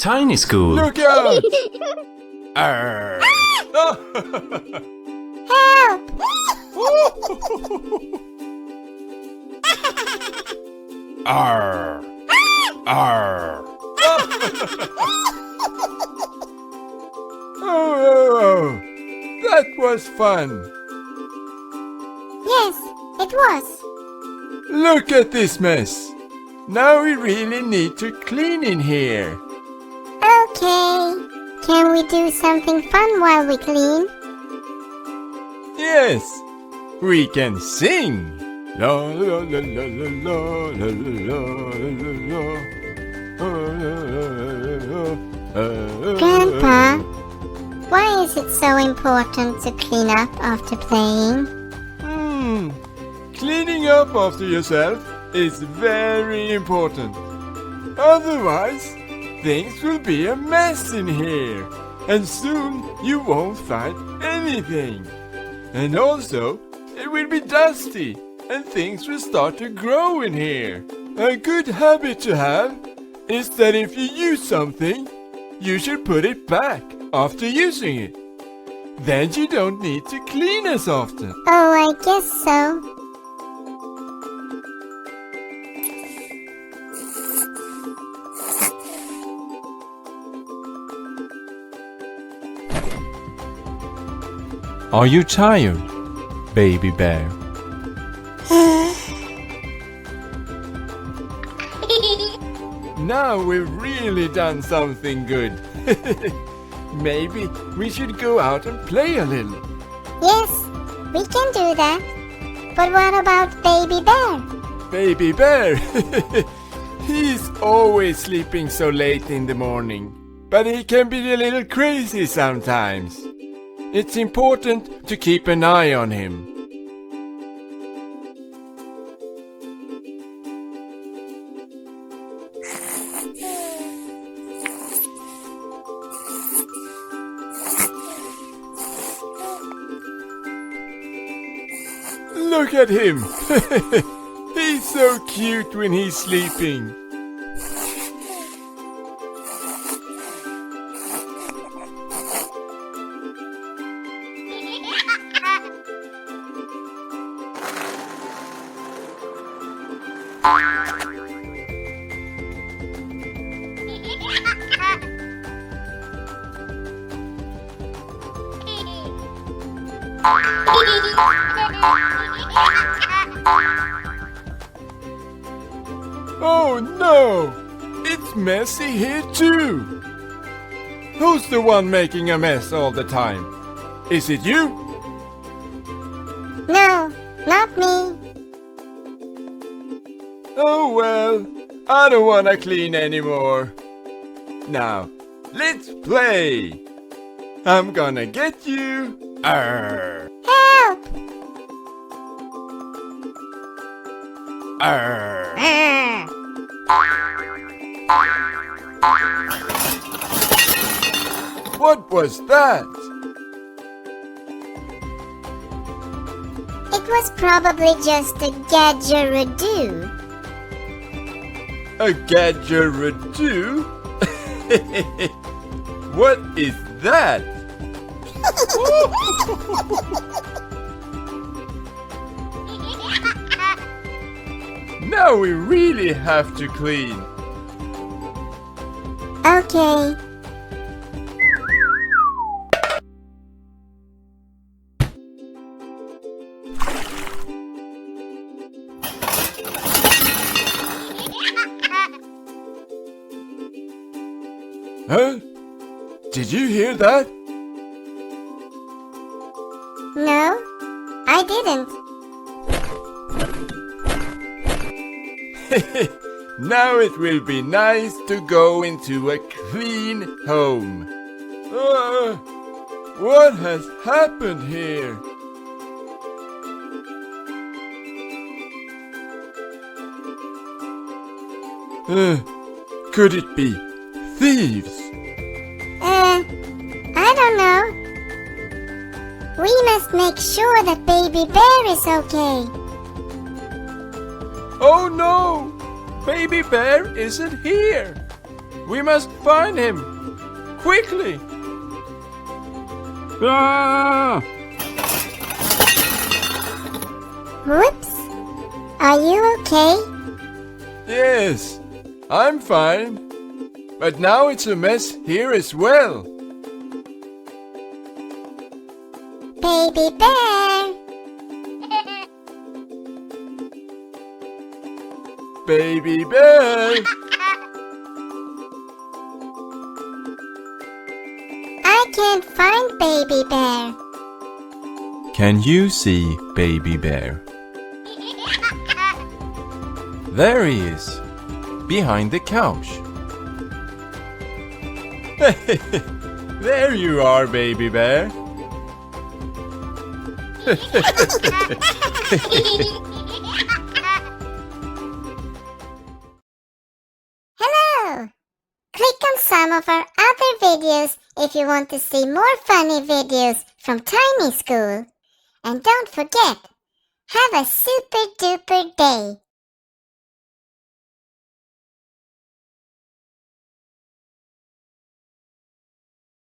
Tiny school. Look out! Arr. Help! Arr. Arr. Oh, that was fun. Yes, it was. Look at this mess. Now we really need to clean in here. Okay. Can we do something fun while we clean? Yes, we can sing. La la la la la la la la. Grandpa, why is it so important to clean up after playing? Cleaning up after yourself is very important. Otherwise, things will be a mess in here, and soon you won't find anything. And also, it will be dusty, and things will start to grow in here. A good habit to have is that if you use something, you should put it back after using it. Then you don't need to clean as often. Oh, I guess so. Are you tired, baby bear? Now we've really done something good. Maybe we should go out and play a little. Yes, we can do that. But what about Baby Bear? Baby bear? He's always sleeping so late in the morning. But he can be a little crazy sometimes. It's important to keep an eye on him. Look at him! He's so cute when he's sleeping. Oh no! It's messy here too! Who's the one making a mess all the time? Is it you? No, not me. Oh well, I don't wanna clean anymore. Now, let's play! I'm gonna get you! Arr! Help! Arr! What was that? It was probably just a gadgeridoo. A gadgeridoo? What is that? Now we really have to clean. Okay. Huh? Did you hear that? No, I didn't. Now it will be nice to go into a clean home. What has happened here? Could it be thieves? I don't know. We must make sure that Baby Bear is okay. Oh no! Baby Bear isn't here. We must find him! Quickly! Ah! Whoops! Are you okay? Yes, I'm fine. But now it's a mess here as well. Baby bear! Baby bear! I can't find Baby bear. Can you see Baby bear? There he is, behind the couch. There you are, Baby bear. Hello! Click on some of our other videos if you want to see more funny videos from Tiny School. And don't forget, have a super duper day!